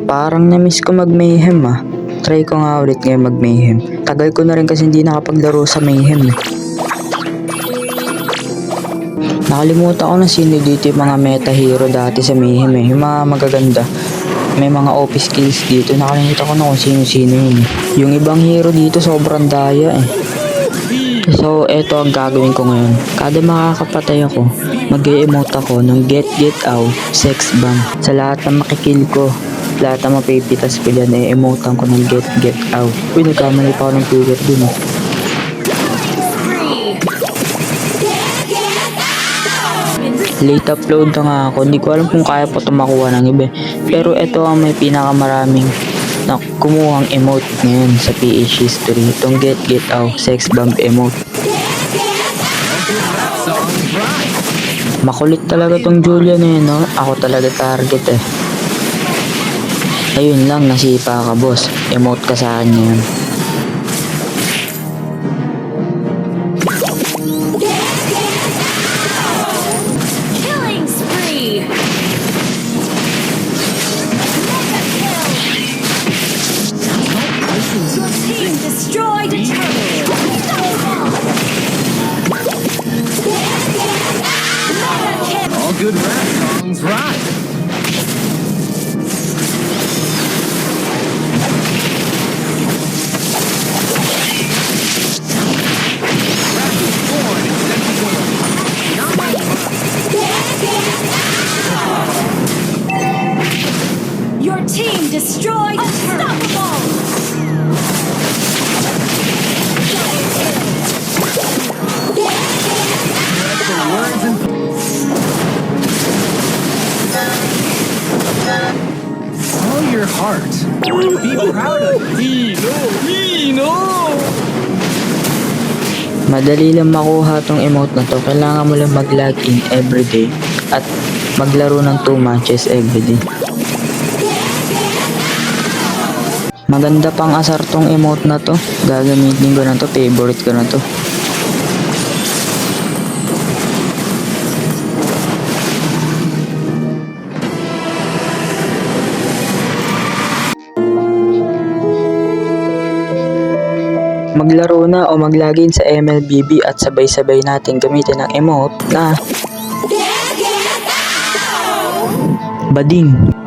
Parang na-miss ko mag-mayhem ah. Try ko nga ulit ngayon mag-mayhem. Tagal ko na rin kasi hindi nakapaglaro sa mayhem eh. Nakalimutan ko na sino dito yung mga meta hero dati sa mayhem eh. Yung mga magaganda. May mga OP skills dito. Nakalimutan ko na kung sino-sino yun. Yung ibang hero dito sobrang daya eh. So, eto ang gagawin ko ngayon. Kada makakapatay ako, mag-e-emote ako ng get out, sex bomb. Sa lahat ng makikill ko, lahat ng mapipitas ko dyan, e-emotean ko ng get out. Uy, nagkamali pa ako ng trigger dun eh. Late upload na nga ako. Hindi ko alam kung kaya pa ito makuha ng iba. Pero ito ang may pinakamaraming na kumuhang emote ngayon sa PH history. Itong get out, sex bomb emote. Makulit talaga tong Julian eh, no? Ako talaga target eh. Ayun lang, nasipa ka boss. Emote ka sa akin ngayon. All good rap songs rhyme. Your team destroyed Unstoppable! Follow your heart. Be proud of it. Madali lang makuha tong emote na to. Kailangan mo lang mag-login everyday at maglaro ng 2 matches everyday. Maganda pang asar tong emote na to. Gagamitin ko na to. Favorite ko na to. Maglaro na o maglagin sa MLBB at sabay-sabay natin gamitin ang emote na Bading.